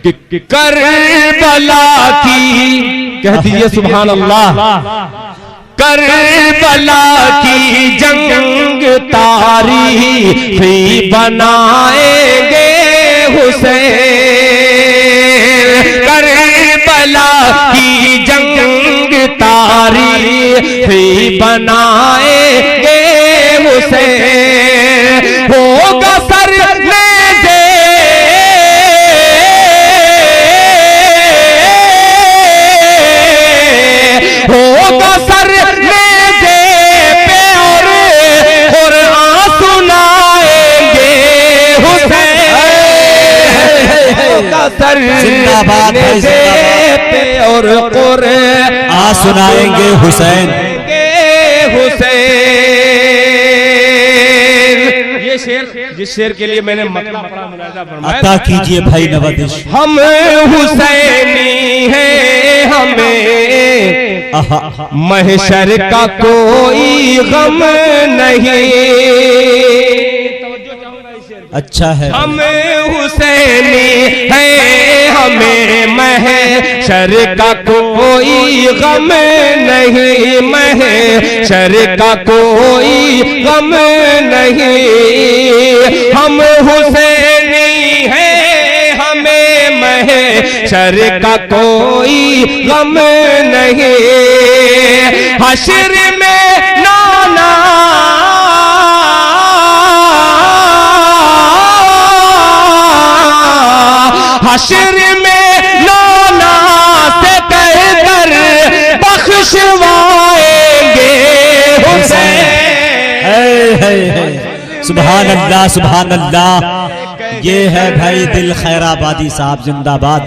Karbala की, कह दीजिए सुभान अल्लाह। करबला की जंग तारीखी बनाएंगे हुसैन। करबला की जंग तारीखी बनाएंगे हुसैन। होगा सर में दे, होगा सर में दे पे और आंसू लाएंगे हुसैन। होगा सर जिंदाबाद है, जिंदाबाद पे और आंसू लाएंगे हुसैन। ये शेर, जिस शेर के लिए मैंने मुनाजा फरमाया, अता कीजिए भाई नवाज़िश। हम हुसैनी हैं, हमें महशर का कोई गम नहीं। अच्छा है। हम हुसैनी हैं, हमें महशर का कोई गम नहीं। महशर का कोई गम नहीं। हम हुसैनी हैं, हमें महशर का कोई गम नहीं। हश्र में नाना हश्र में नाना से कहकर बख्शवाएंगे हुसैन। सुभान अल्लाह, सुभान अल्लाह। ये है भाई दिल खैराबादी साहब, जिंदाबाद।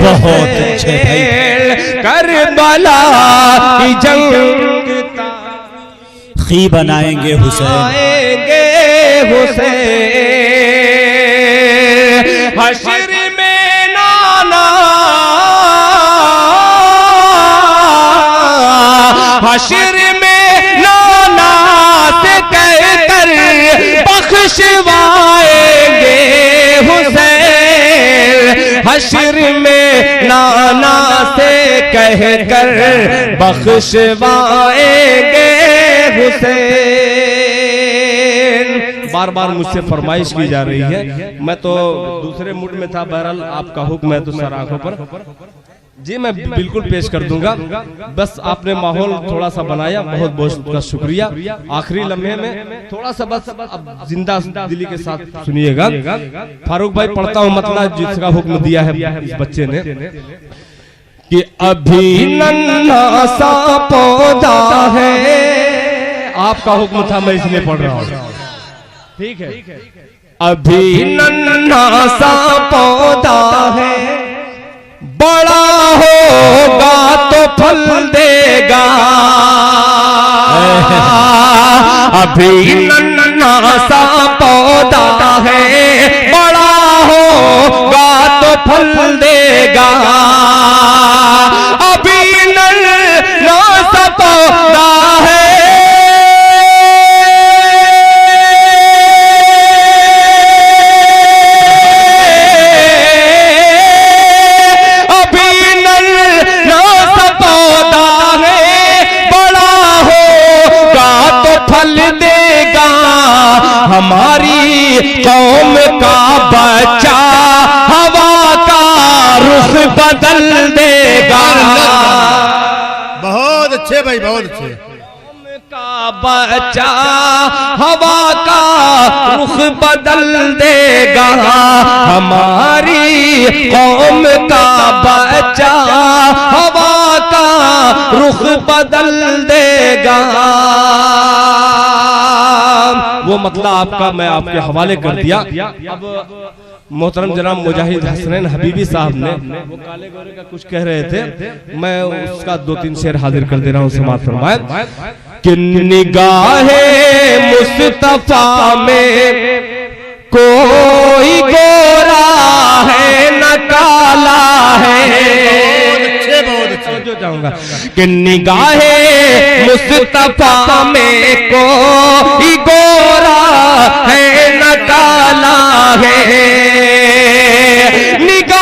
बहुत अच्छे भाई। करबला की जंग खी बनाएंगे हुसैन। हश्र में नाना, हश्र में नाना से कहकर बख्शवाएंगे हुसैन। हश्र में नाना से कहकर बख्शवाएंगे हुसैन। बार बार मुझसे फरमाइश की जा रही है, मैं तो दूसरे मूड में था। बहरहाल आपका हुक्म है तो सर आंखों पर जी मैं बिल्कुल पेश कर दूंगा। बस आपने माहौल थोड़ा सा बनाया, बहुत बहुत शुक्रिया। आखिरी लम्हे में थोड़ा सा बस अब जिंदा दिली के साथ सुनिएगा। फारूक भाई पढ़ता हूँ मतलब जिसका हुक्म दिया है इस बच्चे ने कि अभी नन्हा सा पौधा है। आपका हुक्म था, मैं इसलिए पढ़ रहा हूँ, ठीक है। अभी नन्हा सा पौधा है, बड़ा होगा तो फल देगा। अभी नन्हा सा पौधा है, बड़ा होगा तो फल देगा। अभी नन्हा सा पौधा है, हमारी कौम का बच्चा हवा का रुख बदल देगा। बहुत अच्छे भाई, बहुत अच्छे। कौम का बच्चा हवा का रुख बदल देगा। हमारी कौम का बच्चा हवा का रुख बदल देगा। वो मतलब आपका मैं आपके हवाले कर दिया। अब मोहतरम जनाब मुजाहिद हसनैन हबीबी साहब ने वो काले गोरे का कुछ कह रहे थे, मैं उसका 2-3 शेर हाजिर कर दे रहा हूँ, समाअत फरमाए कि निगाहे मुस्तफा में कोई गोरा है न काला है। जो चाहूंगा कि निगाहे मुस्तफा में कोई गोरा है न काला है। निगाह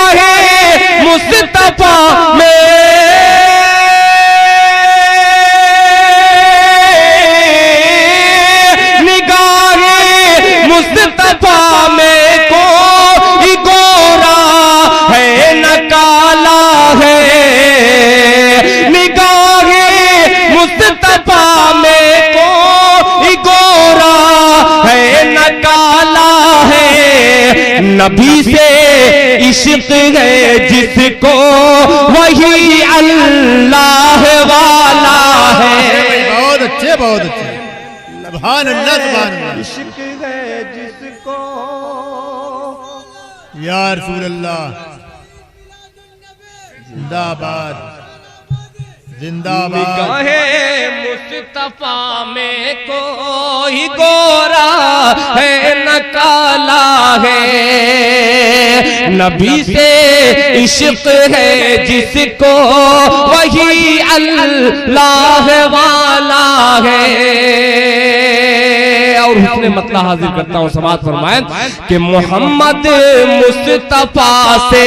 नबी से इश्क है जिसको वही अल्लाह वाला है। बहुत अच्छे सुभान अल्लाह सुभान अल्लाह। इश्क है जिसको या रसूल अल्लाह जिंदाबाद जिंदाबाद। निगाहे मुस्तफा में कोई गोरा है न काला है। नबी से इश्क है जिसको वही अल्लाह वाला है। और उसने मतलब हाजिर करता हूँ समाज फरमाएं कि मोहम्मद मुस्तफा से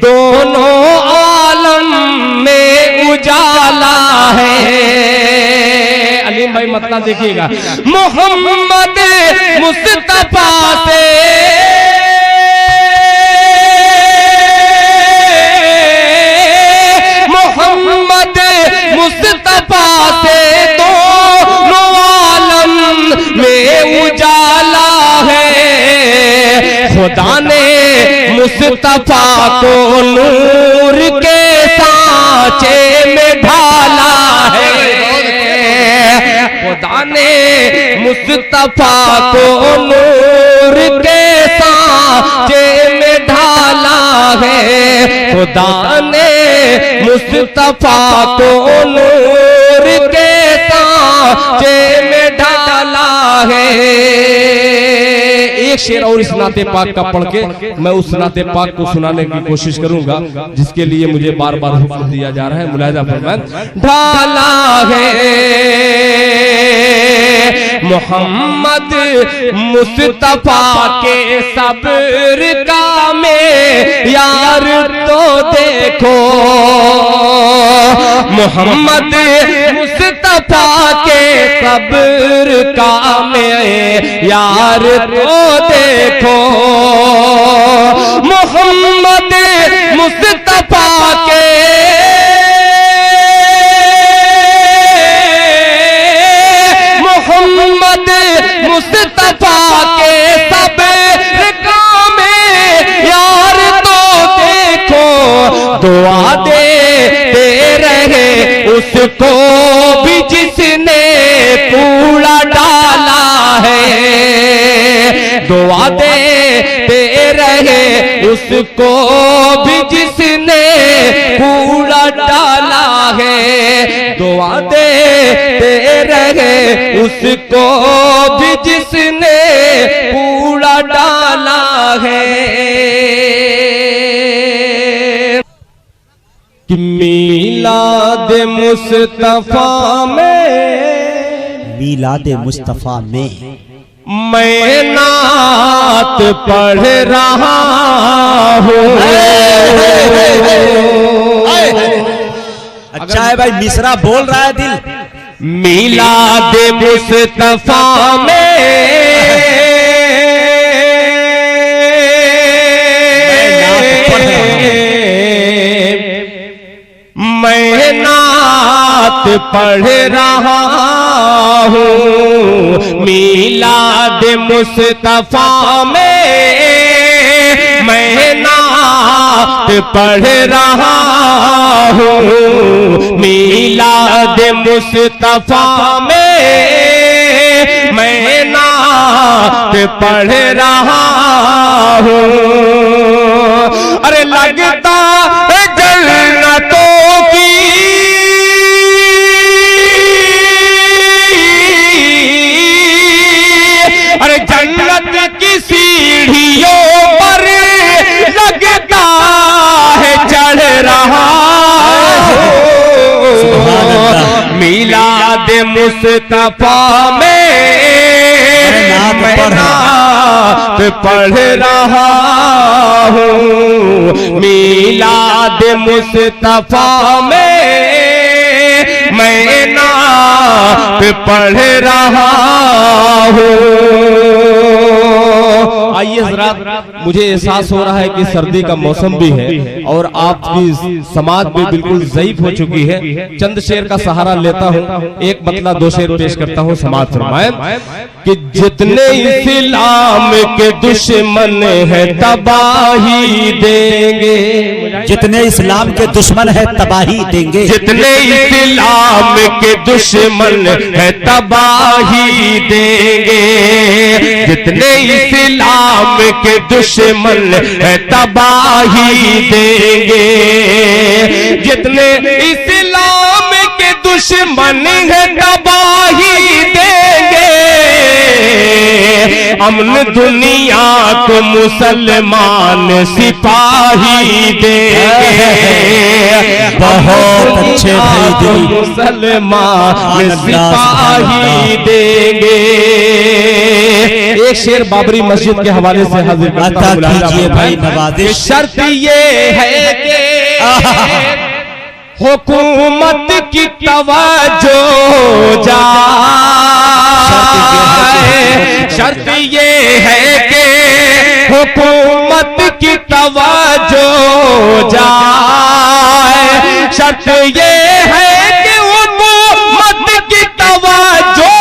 दोनों आलम में उजाला है। अलीम भाई मतलब देखिएगा, मोहम्मद मुस्तफा से मोहम्मद मुस्तफा से दोनों आलम में उजाला है। खुदा ने मुस्तफा को नूर के सांचे में ढाला है। खुदा ने मुस्तफा को नूर के सांचे में ढाला है। खुदा ने मुस्तफा को नूर के सांचे में ढाला है। एक शेर और इस नाते पाक का पढ़ के मैं उस नाते पाक को सुनाने की कोशिश करूंगा, जिसके लिए मुझे बार बार हुक्म दिया जा रहा है। मुलाहिजा फरमाएं, ढाला है मोहम्मद मुस्तफा के सब्र का मेयार तो देखो। मोहम्मद मुस्तफा के सब्र का मेयार तो देखो। मोहम्मद मुस्तफा के मोहम्मद मुस्तफा के सब्र का मेयार तो देखो। दुआ देते रहे उसको भी जिसने कूड़ा डाला है। दुआ देते रहे उसको भी जिसने कूड़ा डाला है। दुआ देते रहे उसको भी जिसने कूड़ा डाला है। कि मीलाद मुस्तफा में मीलाद मुस्तफा में मैं नात पढ़ रहा हूँ। अच्छा है भाई, मिसरा बोल रहा है दिल। मीलाद मुस्तफा में मैं नात पढ़ रहा हूँ। मीलाद मुस्तफा में मैं नात पढ़ रहा हूँ। मीलाद मुस्तफा में मैं नात पढ़ रहा हूँ। अरे लगता है जन्नतों की अरे जन्नत की सीढ़ियों पर लगता है चढ़ रहा हूँ। मीलाद मुस्तफा में मैं नात पढ़ रहा हूँ। मीलाद मुस्तफा में मैं नात पढ़ रहा हूँ। आइए हजरात, मुझे एहसास हो रहा है कि सर्दी का मौसम भी है और आपकी समाज भी बिल्कुल ज़ईफ हो चुकी है। चंद शेर का सहारा लेता हूँ, एक मतलब दो शेर पेश करता हूँ। समाज फरमाए कि जितने इस्लाम के दुश्मन है तबाही देंगे, जितने इस्लाम के दुश्मन है तबाही देंगे, जितने इस्लाम के दुश्मन है तबाही देंगे, जितने इस्लाम के दुश्मन है तबाही देंगे, जितने इस्लाम के दुश्मन है तबाही देंगे, अमन दुनिया को मुसलमान सिपाही देंगे, बहुत अच्छे भाई दिल मुसलमान सिपाही देंगे। एक शेर बाबरी मस्जिद के हवाले से हाजिर करता हूं, कीजिए भाई नवाजिश। शर्त ये है कि हुकूमत की तवज्जो जाए, शर्त ये है कि हुकूमत की तवज्जो जाए, शर्त ये है कि हुकूमत की तवज्जो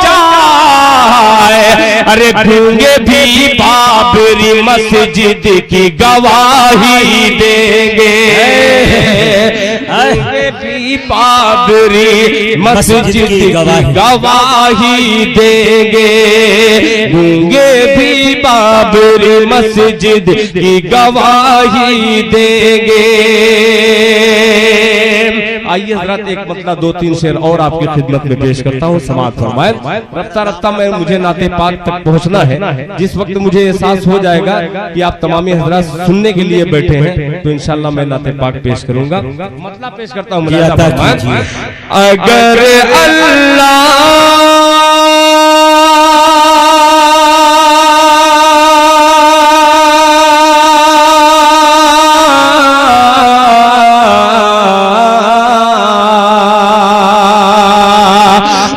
जाए। अरे गूंगे भी बाबरी मस्जिद की गवाही देंगे, भी बाबरी मस्जिद की गवाही देंगे, गूंगे भी बाबरी मस्जिद की गवाही देंगे। आइए हजरत, एक मतलब दो तीन शेर और आपकी खिदमत में पेश करता हूँ। समाज फरमाए रफ्ता रफ्ता में मुझे नाते पाक तक पहुँचना है। जिस वक्त मुझे एहसास हो जाएगा कि आप तमामी हजरत सुनने के लिए बैठे हैं तो इंशाल्लाह मैं नाते पाक पेश करूंगा। मतलब पेश करता हूँ। अगर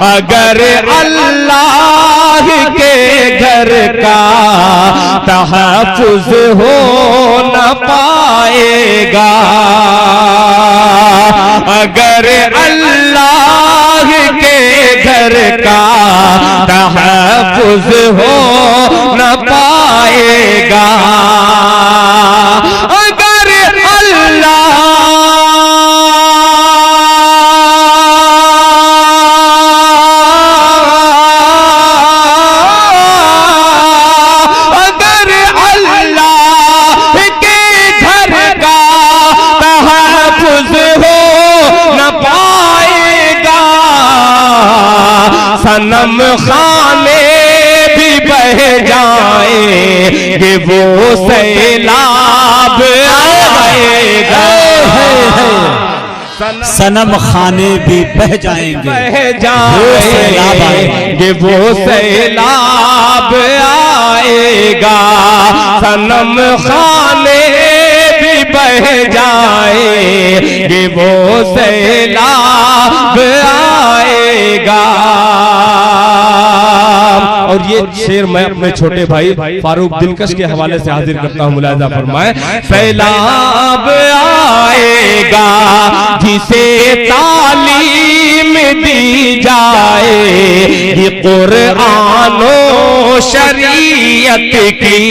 अगर अल्लाह के घर का तहफ़्फ़ुज़ हो न पाएगा, अगर अल्लाह के घर का तहफ़्फ़ुज़ हो न पाएगा, अगर अल्लाह सनम खाने भी बह जाएंगे, वो सैलाब आएगा, सनम खाने भी बह जाएंगे, वो सैलाब आएगा, सनम खाने भी बह जाएंगे, वो सैलाब आएगा। और ये शेर मैं अपने छोटे भाई फारूक दिलकश के हवाले से हाजिर करता हूँ। मुलाजा फरमाए, सैलाब आएगा जिसे तालीम दी जाए ये कुरान व शरीयत की,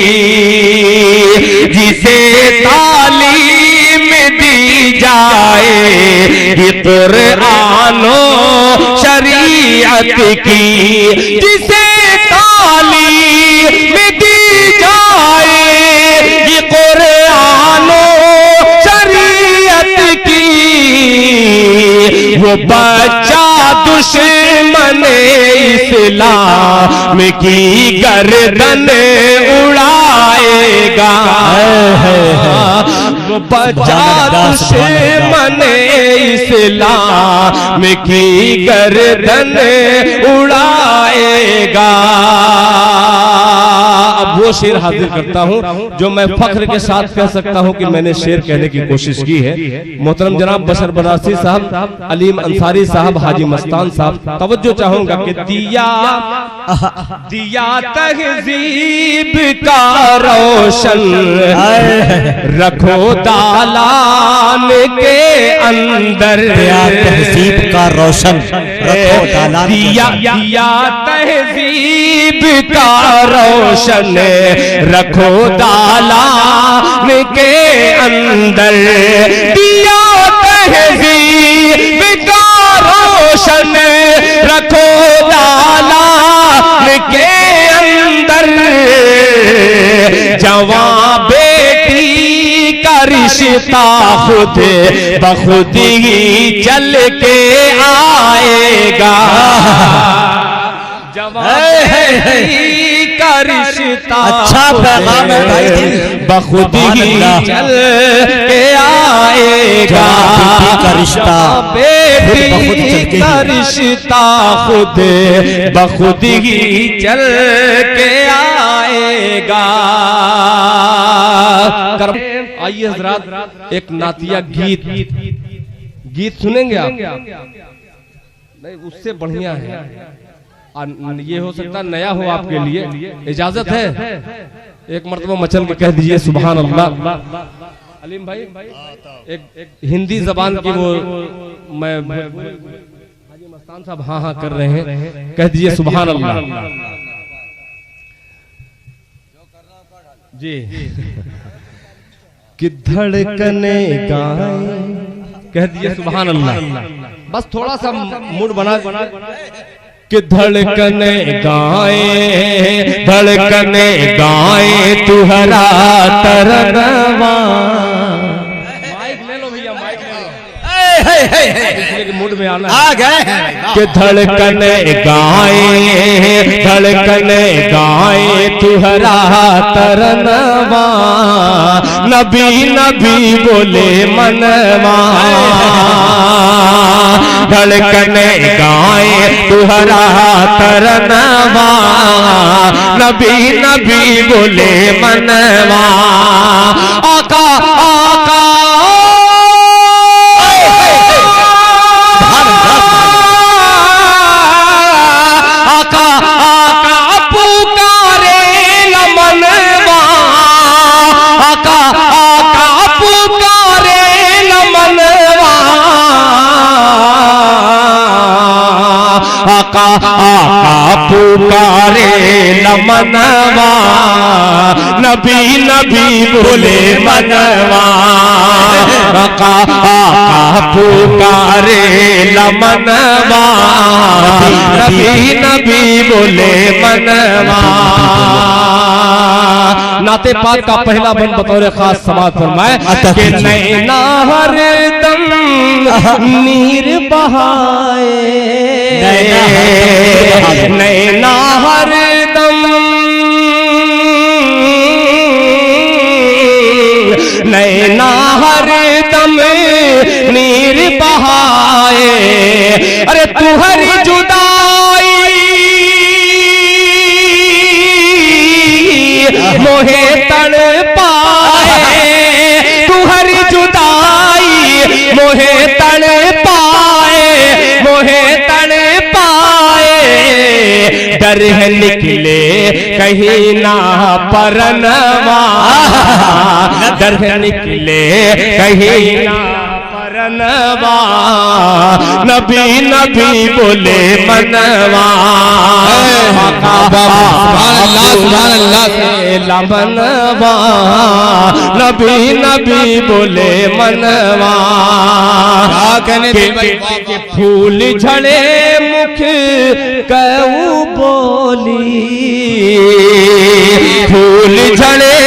जिसे तालीम दी जाए ये कुरान व शरीयत की, जिसे तालीम दी जाए ये कुरान व शरीयत की, वो बच्चा दुश्मन इस्लाम की गर्दन उड़ाएगा, वो बच्चा दुश्मन इस्लाम की गर्दन उड़ाएगा। अब वो शेर हाजिर करता हूँ जो मैं फख्र के साथ कह सकता हूँ कि मैंने शेर कहने की कोशिश की है। मोहतरम जनाब बशर बनारसी साहब, अलीम अंसारी साहब, हाजी मस्तान साहब, तवज्जो चाहूंगा कि दिया तहजीब का रोशन रखो दालान के अंदर, तहजीब का रोशन रखो दालान, दिया तहजीब का रोशन रखो दालान के अंदर, दिया तहजीब का रोशन रखो दालान के अंदर, जवां बेटी का रिश्ता खुद बखुद ही चल के आएगा, जवां बेटी का रिश्ता अच्छा पैगाम है भाई, बखुद ही चल के आएगा, का रिश्ता बेटी का रिश्ता खुद बखुद ही चल के आएगा। आइए हज़रात एक नातिया गीत सुनेंगे आप? नहीं, उससे बढ़िया है, ये हो सकता है नया हो आपके लिए, इजाजत है? एक मर्तबा मचल के कह दीजिए सुभान अल्लाह। अलीम भाई एक हिंदी जबान की वो मैं हाजी मस्तान साहब हाँ हाँ कर रहे हैं, कह दीजिए सुभान अल्लाह जी। कि धड़कने गाए, कह दीजिए सुभान अल्लाह। बस थोड़ा सा मूड बना कि धड़कने गाए, धड़कने गाए तुहरा तरनवा। माइक ले लो भैया, माइक ले लो, कि मूड में आना आ गए कि धड़कने गाए, धड़कने गाए तुहरा तरनवा, नबी नबी बोले मनवा, धड़कने गाए तुहरा तरनवा, नबी नबी बोले मनवा, आका आका आका आका पुकारे मनवा, आका आका पुकारे मनवा, आका आका पुकारे मनवा, नबी नबी बोले मनवा, आका आका पुकारे मनवा, नबी नबी बोले मनवा। नाते पाक का पहला बंद बतौर खास समाज फरमाए कि नैना हरदम नीर बहाए, नैना हरदम नैना हरदम नीर बहाए, अरे तुहरी जुदाई मोहे तड़ पाए, तुहरी जुदाई मोहे तड़ पाए, मोहे तड़ पाए, डर है निकले कहीं ना परनवा, डर है निकले कहीं ना परनवा, नबी नबी बोले मनवा, मनवा, नबी नबी बोले मनवा, के फूल झड़े मुख कऊ बोली, फूल झड़े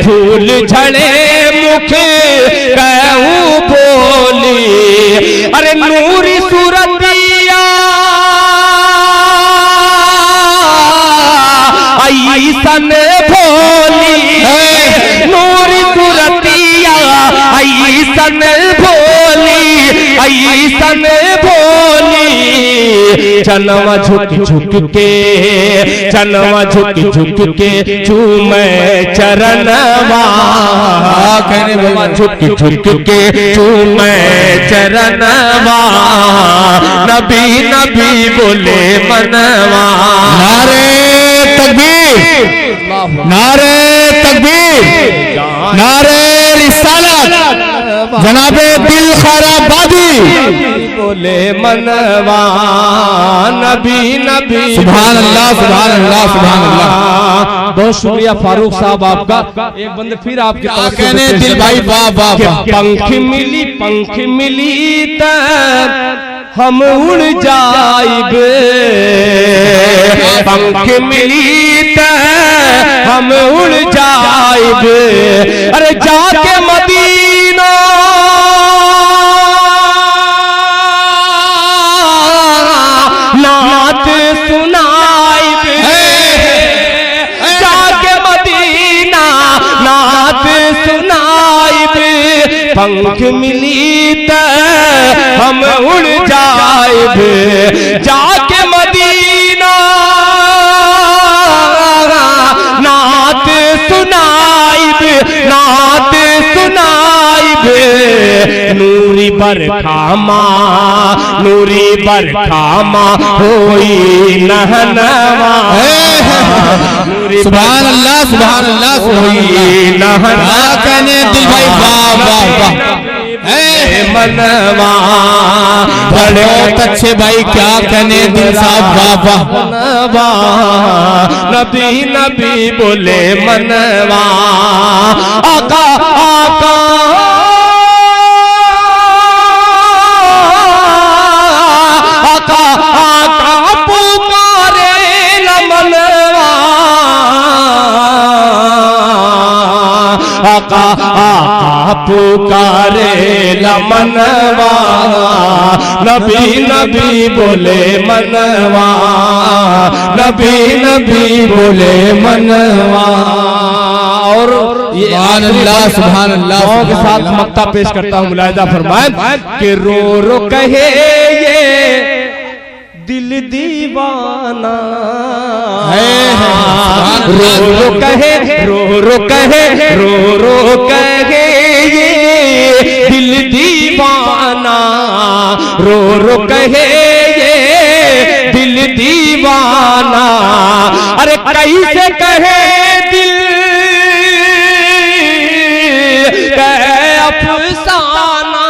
फूल झड़े मुख कहूँ बोली, अरे नूरी सूरतिया ऐसन भोली, नूरी सूरतिया ऐसन भोली, ऐसन भोली, चनवा झुक झुक के, चनवा झुक झुक के चूमे चरणवा, चनवा झुक झुक के चूमे चरणवा, नबी नबी बोले मनवा। नारे तकबीर, नारे तकबीर, नारे रिसालत, जनाबे दिल खैराबादी बोले मनवा, नबी नबी। सुभान अल्लाह, सुभान अल्लाह, सुभान अल्लाह। बहुत शुक्रिया फारूक साहब आपका। एक बंदे फिर आपके कहने दिल भाई वाह वाह वाह। पंख मिली तब हम उड़ जाइबे, पंख मिली तब हम उड़ जाइबे, अरे जाके मदीना नात सुनाइबे, जाके मदीना नात सुनाइबे, पंख मिली तब हम उड़ जाइबे, जाके मदीना नात सुनाइबे, नात सुनाइबे, नूरी बरखामा, नूरी बरखामा होई नहनवा, सुभान अल्लाह, सुभान अल्लाह, होई नहनवा। कहने दिल भाई वाह वाह वाह। मनवा बहुत अच्छे भाई, क्या कहने दिल साहब वाह वाह। मनवा नबी नबी बोले मनवा, आका आका आका आका पुकारे न मनवा, आका आका पुकारे मनवा, नबी नबी बोले मनवा, नबी नबी बोले मनवा। और सुभान अल्लाह, सुभान अल्लाह के साथ मक्ता पेश करता हूँ, मुलाहिजा फरमाए कि रो रो कहे ये दिल दीवाना, रो रो कहे, रो रो कहे, रो रो कहे ये दिल दीवाना, रो रो कहे ये दिल दीवाना, अरे कैसे कहे दिल कहे अफसाना,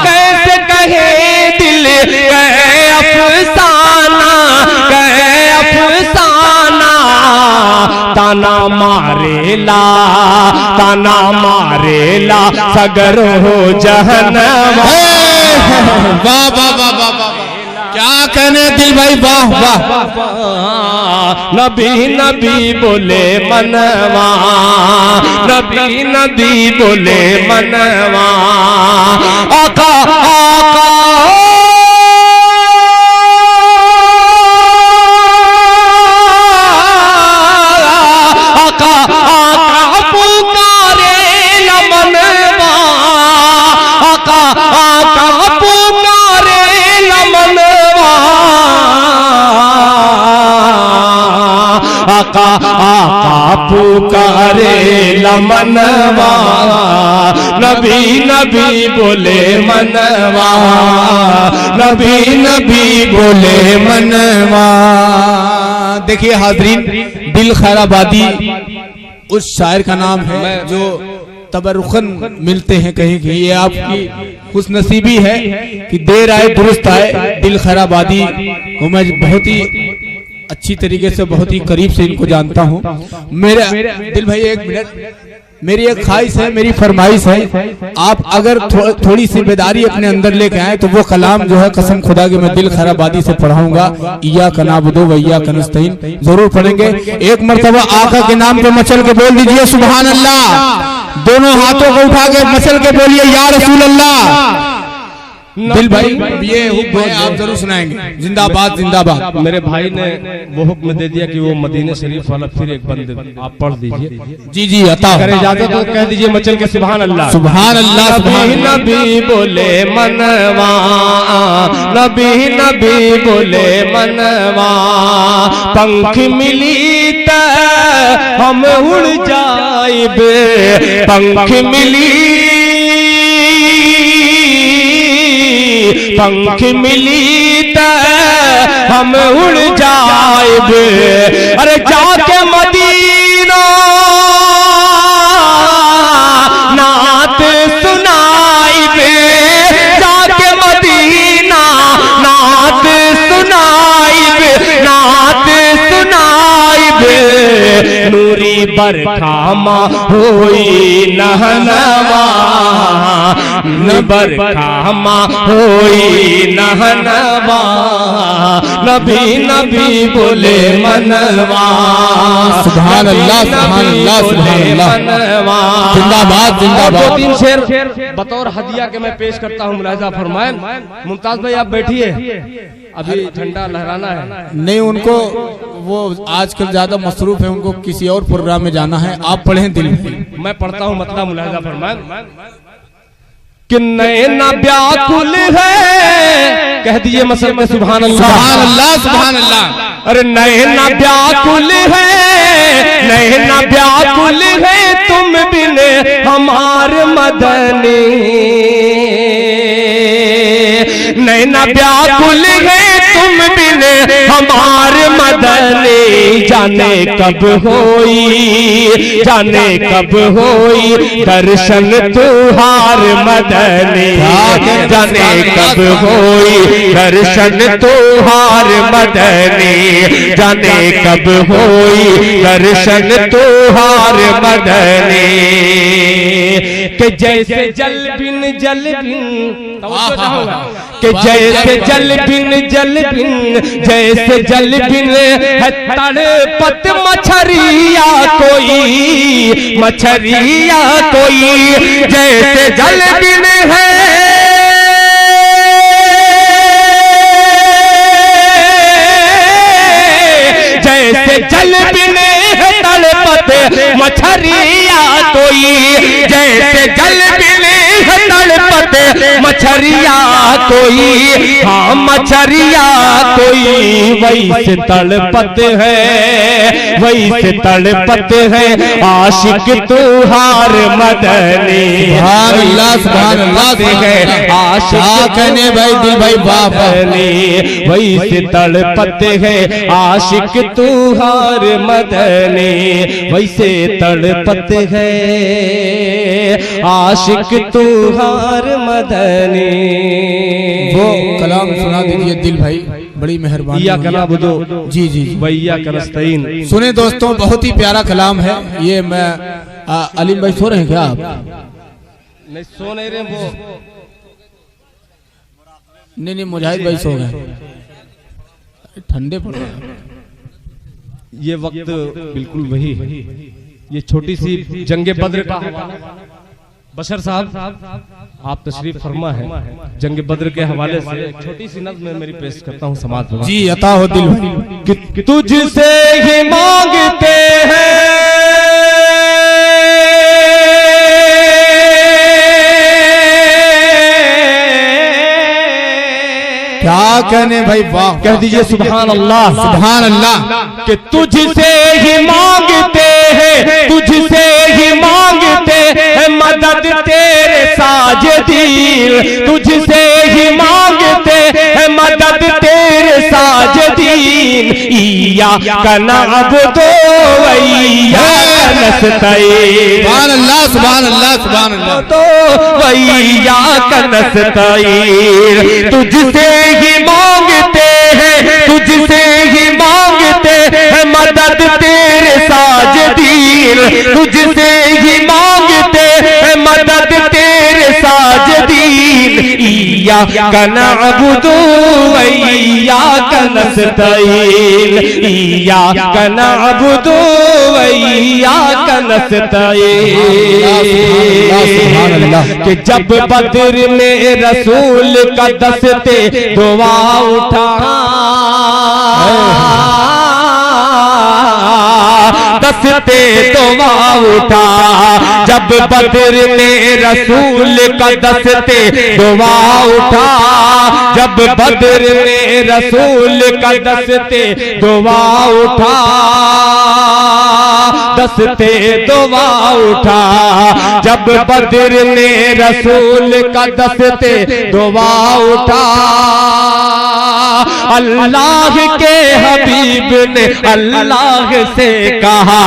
कैसे कहे दिल कहे अफसाना, कहे अफसाना, ताना मारेला, ताना मारेला सगर हो जहन्नम। वाह वाह वाह वाह वाह। क्या कहने दिल भाई वाह वाह। नबी नबी बोले मनवा, नबी नबी बोले मनवा, आका आका आका आका पुकारे न मनवा, आका आका पुकारे न मनवा, आका आका पुकारे मनवा, नबी नबी बोले मनवा, नबी नबी बोले मनवा। देखिए हाजरीन, दिल खैराबादी उस शायर का नाम है जो तबरुखन मिलते हैं कहीं कि ये आपकी खुशनसीबी है कि देर आए दुरुस्त आए। दिल खैराबादी को मैं बहुत ही अच्छी तरीके से, बहुत ही करीब से इनको जानता हूँ। मेरा दिल भाई एक मिनट, मेरी एक ख्वाहिश है, मेरी फरमाइश है, आप अगर थोड़ी सी बेदारी अपने अंदर लेके आए तो वो कलाम जो है कसम खुदा के मैं दिल खैराबादी से पढ़ाऊंगा, इय्याका नअबुदु व इय्याका नस्तईन, जरूर पढ़ेंगे। एक मर्तबा आका के नाम पे मचल के बोल दीजिए सुभान अल्लाह। दोनों हाथों को उठा के मचल के बोलिए या रसूल अल्लाह। दिल भाई ये हुक्म है, आप जरूर सुनाएंगे। जिंदाबाद जिंदाबाद। मेरे भाई ने वो हुक्म दे दिया कि वो मदीने शरीफ वाला फिर एक बंद आप पढ़ दीजिए। जी जी अता करे इजाजत तो कह दीजिए मचल के सुभान अल्लाह। सुभान अल्लाह सुभान अल्लाह। नबी बोले मनवा, नबी नबी बोले मनवा, पंख मिली त हम उड़ जाइबे, पंख मिली पंख मिली त हम उड़ जाइबे। अरे जाके मदीना नात सुनाइबे, जाके मदीना नात सुनाइबे, नात सुनाइबे। नूरी बरखामा होई नहनवा, बरखामा होई नहनवा, नबी नबी बोले मनवा। सुभान अल्लाह सुभान अल्लाह सुभान अल्लाह। जिंदाबाद जिंदाबाद। दो तीन शेर बतौर हदिया के मैं पेश करता हूँ, मुलाहिजा फरमाएं। मुमताज भाई आप बैठिए, अभी झंडा लहराना है। नहीं उनको वो आजकल ज्यादा मसरूफ है, उनको किसी और प्रोग्राम में जाना है। आप पढ़ें दिल भाई। मैं पढ़ता हूँ मतलब मुलाहिजा फरमाएं। कि नैना व्याकुल है, कह दिए मसल में सुभान अल्लाह सुभान अल्लाह सुभान अल्लाह। अरे नैना व्याकुल है, नैना व्याकुल है तुम बिन हमार मदनी, नैना व्याकुल है तुम बिन हमार मदनी। जाने कब होई, जाने कब होई दर्शन तुहार मदनी, जाने कब होई दर्शन तुहार मदनी, जाने कब होई दर्शन तुहार मदनी। कि जैसे जल बिन कि जैसे जल बिन जैसे जल बिन है तड़पत मछरिया कोई, मछरिया कोई, जैसे जल बिन है जैसे जल बिन है तड़पत मछरिया कोई, जैसे जल बिन है तड़पत मछरिया कोई, हाँ मछरिया कोई वैसे तड़पत है, वैसे तड़पत है आशिक तुहार मदनी। सुभान अल्लाह सुभान अल्लाह है आशिक कहने भाई दिल भाई बाप वैसे तड़पत है आशिक तुहार मदनी, वैसे तड़पत है आशिक तुहार मदनी। वो कलाम सुना दीजिए दिल भाई, बड़ी मेहरबानी। या कला बुदो जी जी भैया करस्तीन। सुने दोस्तों, बहुत ही प्यारा कलाम है ये। मैं अलीम भाई सो रहे हैं क्या आप? नहीं सो नहीं रहे वो। नहीं मुजाहिद भाई सो गए, ठंडे पड़ रहे। ये वक्त बिल्कुल वही, ये छोटी सी जंगे बद्र का हवाला। बशर साहब आप तशरीफ फरमा है, जंग बद्र के हवाले से एक छोटी सी नज़्म में मेरी पेश करता हूँ समाज में। जी अता हो दिल भाई। कि तुझसे ही मांगते हैं क्या कहने भाई वाह। कह दीजिए सुभान अल्लाह सुभान अल्लाह। कि तुझसे ही मांगते हैं, तुझसे ही मांगते हैं मदद तेरे साजिदीन, तुझसे ही मांगते हैं मदद तेरे साजिदीन। इया का नअबुदु व इया का नस्तईन। सुभान अल्लाह सुभान अल्लाह सुभान अल्लाह। तो वैया का नस्तईन। तुझसे ही मांगते हैं, तुझसे ही मांगते हैं मदद तेरे साजिदीन, तुझसे ही मांगते हैं मदद तेरे साजिदीन। इया इय्याका नअबुदु व इय्याका नस्तईन, इय्याका नअबुदु व इय्याका नस्तईन। कि जब बद्र में रसूल का दस्ते दुआ उठा, दस्ते दुआ उठा, जब बद्र में रसूल का दस्ते दुआ उठा, जब बद्र में रसूल का दस्ते दुआ उठा, दस्ते दुआ उठा, जब बद्र में रसूल का दस्ते दुआ उठा। अल्लाह के हबीब ने अल्लाह से कहा,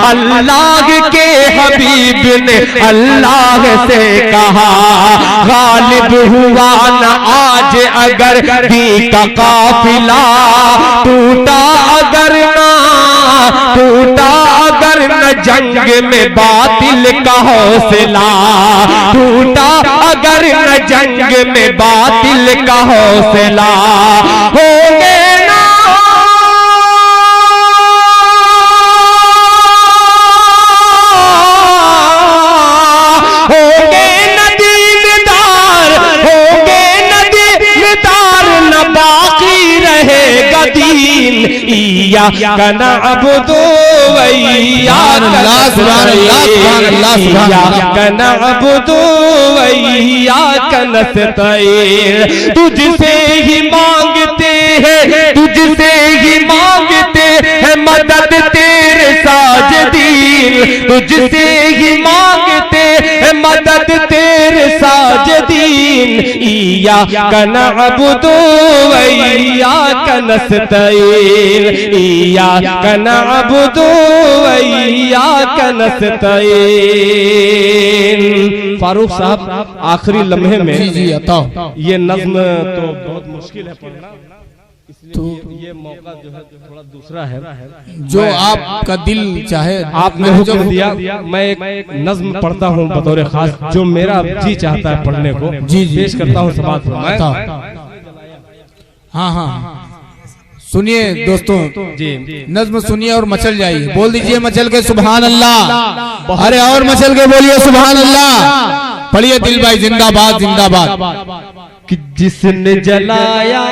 अल्लाह के हबीब ने अल्लाह से कहा, गालिब हुआ न आज अगर दी का काफिला, टूटा अगर ना, टूटा अगर न जंग में बातिल का हौसला, टूटा अगर न जंग में बातिल का हौसला, होंगे ना होंगे नदीदार, होंगे नदीदार, न बाकी रहेगा दीन। इय्याका नअबुदु व इय्याका नअबुदु व इय्याका नस्तईन। तुझसे ही मांगते हैं, तुझसे ही मांगते हैं मदद तेरे साजिदीन, तुझसे ही मांगते हैं मदद तेरे साजिदीन। इय्याका नअबुदु व इय्याका नस्तईन, इय्याका नअबुदु व इय्याका नस्तईन। फारूक साहब आखिरी लम्हे में ये नज्म तो बहुत मुश्किल है पढ़ना, तो ये मौका जो है थोड़ा दूसरा है, जो आपका दिल चाहे। आपने हुक्म दिया, मैं एक नज्म पढ़ता हूँ बतौर खास, जो मेरा जी चाहता है पढ़ने को, पेश करता हूँ समाअत फरमाएं। हाँ हाँ सुनिए दोस्तों, जी नज्म सुनिए और मचल जाइए। बोल दीजिए मचल के सुभान अल्लाह, अरे और मचल के बोलिए सुभान अल्लाह। पढ़िए दिल भाई, जिंदाबाद जिंदाबाद। कि जिसने जलाया,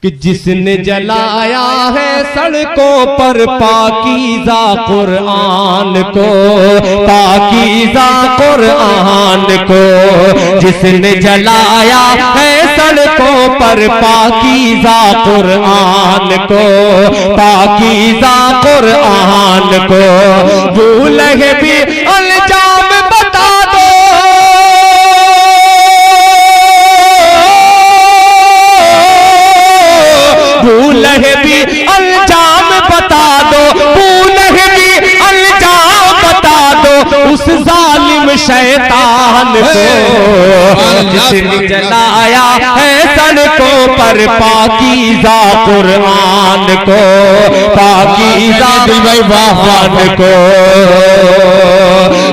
कि जिसने जलाया है सड़कों पर पाकीज़ा कुरान को, पाकीज़ा कुरान को, जिसने जलाया है सड़कों पर पाकीज़ा कुरान को, पाकीज़ा कुरान को, भूले भी अल्जाम बता दो, भूले भी अल्जाम बता दो, भूले भी अल्जाम बता दो उस जालिम शैतान को, जिसने जलाया है सड़कों पर पाकीज़ा कुरान को, पाकीज़ा कुरान को,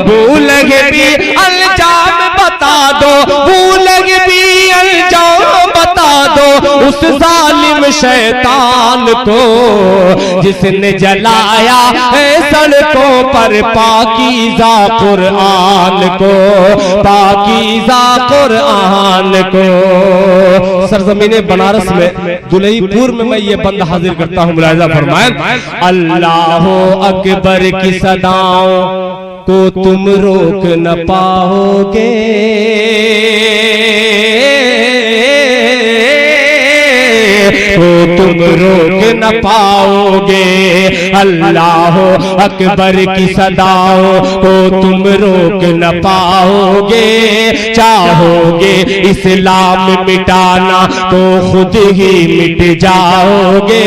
भूले भी अल्जाम बता दो, भूले भी अल्जाम बता दो उस जालिम शैतान को, जिसने जलाया है सड़कों पर पाकीज़ा कुरान को, पाकीज़ा कुरान को। सरजमीने बनारस में दुलहीपुर में मैं ये बंद हाजिर करता हूँ, मुलाहिज़ा फरमाएं। अल्लाह अकबर की सदाओं को तुम रोक न पाओगे, को तुम रोक न पाओगे, अल्लाह अकबर की सदाओं को तुम रोक न पाओगे, चाहोगे इस्लाम मिटाना तो खुद ही मिट जाओगे,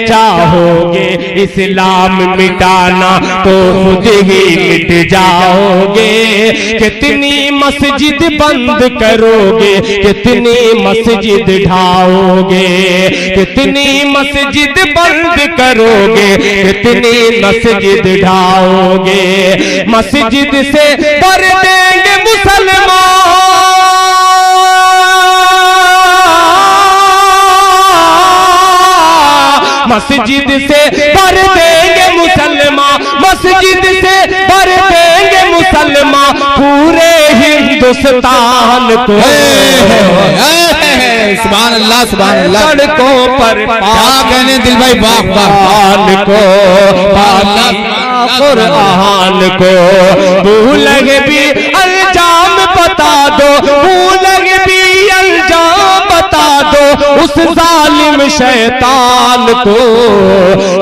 चाहोगे इस्लाम मिटाना तो खुद ही मिट जाओगे, कितनी मस्जिद बंद करोगे, कितनी मस्जिद ढाओगे, कितनी मस्जिद बंद करोगे, कितनी मस्जिद ढाओगे। मस्जिद से भर देंगे मुसलमान, मस्जिद से भर देंगे मुसलमान, मस्जिद से भर देंगे मुसलमान पूरे हिंदुस्तान को। सुभान अल्लाह, सुभान अल्लाह। सड़कों पर क्या कहने दिल भाई, वाह वाह। को कुरान को भूलेंगे भी अंजाम बता दो, भूलेंगे भी अंजाम बता दो उस जालिम शैतान को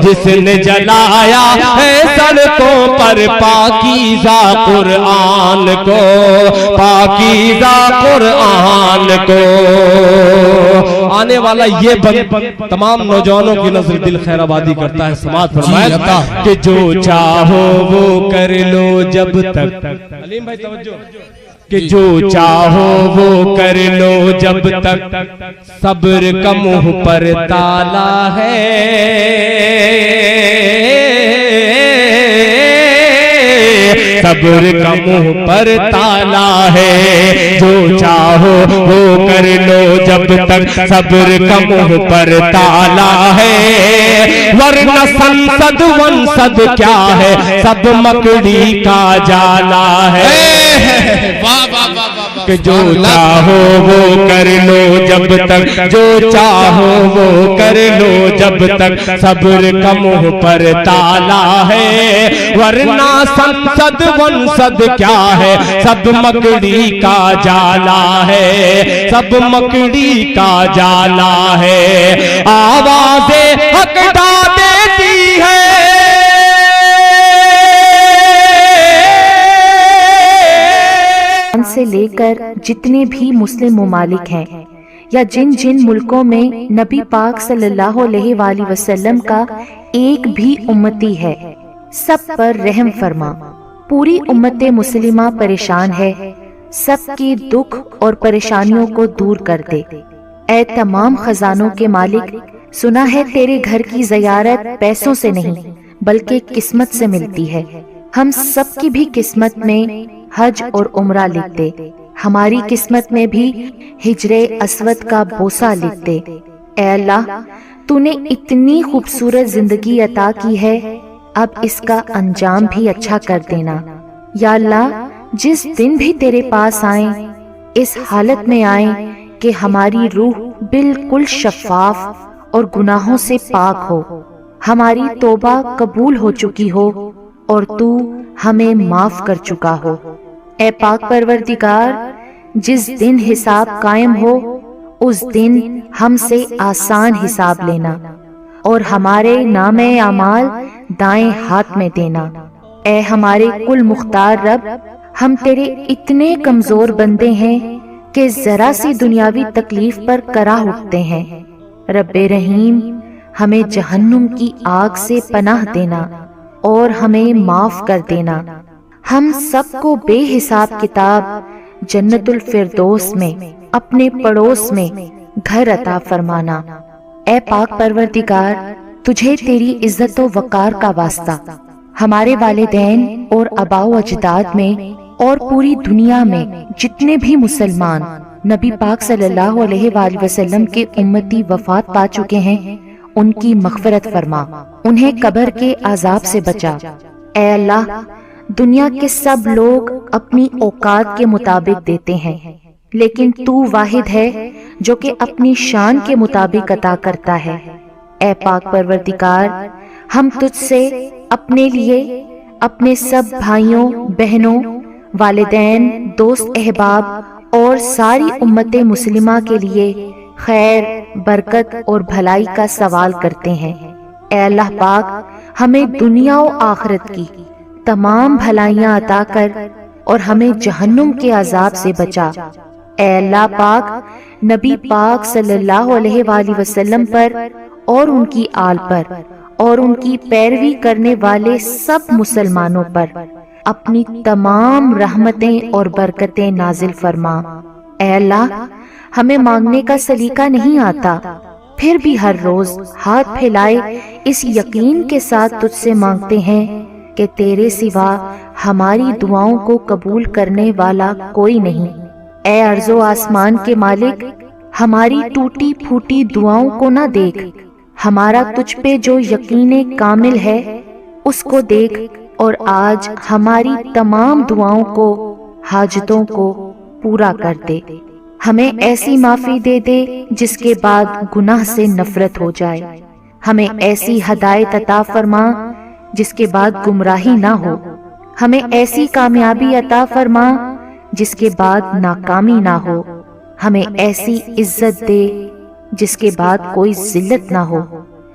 जिसने जलाया है सड़कों पर पाकीज़ा कुरान को, पाकीज़ा कुरान को। आने वाला ये तमाम नौजवानों की नजर दिल खैराबादी करता है। समाज फरमाया कि जो चाहो वो कर लो जब तक, अलीम भाई तवज्जो, कि जो चाहो वो कर लो जब तक सब्र का मुंह पर ताला है। सब्र का मुंह पर ताला है, जो चाहो वो कर लो जब तक सब्र का मुंह पर ताला है। वरना संसद वंसद क्या है, सब मकड़ी का जाला है। कि जो चाहो वो कर लो जब तक, जो चाहो वो कर लो जब तक सब्र का मुंह पर ताला है। वरना संसद वंसद क्या है, सब मकड़ी का जाला है, सब मकड़ी का जाला है। आवाज़ें हक ढा देती है, से लेकर जितने भी मुस्लिम ममालिक हैं या जिन जिन मुल्कों में नबी पाक सल्लल्लाहु अलैहि वसल्लम का एक भी उम्मती है, सब पर रहम फरमा। पूरी उम्मत मुस्लिमा परेशान है, सबके दुख और परेशानियों को दूर कर दे। ऐ तमाम खजानों के मालिक, सुना है तेरे घर की ज़ियारत पैसों से नहीं बल्कि किस्मत से मिलती है। हम सब की भी किस्मत में हज और उम्रा लिख दे, हमारी किस्मत में भी हिजरे अस्वद का बोसा लिख दे। ऐ अल्लाह, तूने इतनी खूबसूरत जिंदगी अता की है, अब इसका अंजाम भी अच्छा कर देना। या अल्लाह, जिस दिन भी तेरे पास आए इस हालत में आए कि हमारी रूह बिल्कुल शफाफ और गुनाहों से पाक हो, हमारी तौबा कबूल हो चुकी हो और तू हमें माफ कर चुका हो। ऐ पाक परवरदिगार, जिस दिन हिसाब कायम हो उस दिन हमसे आसान हिसाब लेना और हमारे नामे अमाल दाएं हाथ में देना। ऐ हमारे कुल मुख्तार रब, हम तेरे इतने कमजोर बंदे हैं कि जरा सी दुनियावी तकलीफ पर करा उठते हैं। रब्बे रहीम, हमें जहन्नुम की आग से पनाह देना और हमें माफ कर देना। हम सबको बेहिसाब किताब जन्नतुल फिरदौस में अपने पड़ोस में घर अता फरमाना। ऐ पाक परवरदिगार, तुझे तेरी इज्जत व वकार का वास्ता हमारे वालिदैन और आबाओ अजदाद में और पूरी दुनिया में जितने भी मुसलमान नबी पाक सल्लल्लाहु अलैहि वसल्लम के उम्मती वफात पा चुके हैं, उनकी मग़फ़िरत फरमा, उन्हें कब्र के अज़ाब से बचा। ऐ अल्लाह, दुनिया के सब लोग अपनी औकात के मुताबिक देते हैं, लेकिन तू वाहिद है जो कि अपनी शान के मुताबिक अता करता है। ऐ पाक परवरदिगार, हम तुझसे अपने लिए, अपने सब भाइयों बहनों, वालिदैन, दोस्त अहबाब और सारी उम्मत मुस्लिमा के लिए खैर, बरकत और भलाई का सवाल करते हैं। ऐ अल्लाह पाक, हमें दुनिया और आखिरत की तमाम भलाइयाँ अता कर और हमें जहन्नुम के अजाब से बचा। ऐ अल्लाह पाक, नबी पाक सल्लल्लाहु अलैहि वसल्लम पर और उनकी आल पर और उनकी पैरवी करने वाले सब मुसलमानों पर अपनी तमाम रहमतें और बरकतें नाजिल फरमा। ऐ अल्लाह, हमें मांगने का सलीका नहीं आता, फिर भी हर रोज हाथ फैलाए इस यकीन के साथ तुझसे मांगते हैं कि तेरे सिवा हमारी दुआओं को कबूल करने वाला कोई नहीं। ऐ अर्ज़ो आसमान के मालिक, हमारी टूटी फूटी दुआओं को ना देख, हमारा तुझ पे जो यकीन कामिल है उसको देख और आज हमारी तमाम दुआओं को, हाजतों को पूरा कर दे। हमें ऐसी माफी दे दे जिसके बाद गुनाह से नफरत हो जाए। हमें ऐसी हदायत अता फरमा जिसके बाद गुमराही ना हो। हमें ऐसी कामयाबी अता फरमा जिसके बाद नाकामी ना हो। हमें ऐसी इज्जत दे जिसके बाद कोई जिल्लत ना हो।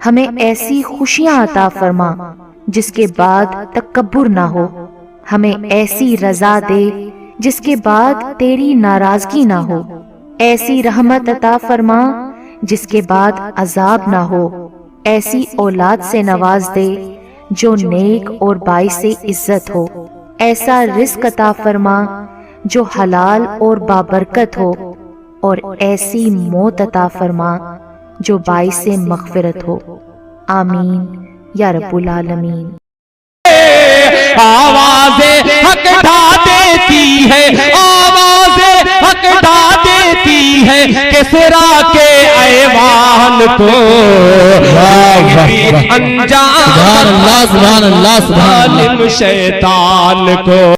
हमें ऐसी खुशियां अता फरमा जिसके बाद तकब्बुर ना हो। हमें ऐसी रजा दे जिसके बाद तेरी नाराजगी ना हो। ऐसी रहमत अता फरमा जिसके बाद अजाब ना हो। ऐसी औलाद से नवाज दे जो नेक और बाइसे इज्जत हो। ऐसा रिस्क अता फरमा जो हलाल और बाबरकत हो, और ऐसी मौत अता फरमा जो बाइसे मग़फ़िरत हो। आमीन या रब्बुल आलमीन। आवाज़ें हक ढा देती है, आवाज़ें हक ढा देती है किसरा के ऐवान को। अंजाम शैतान को।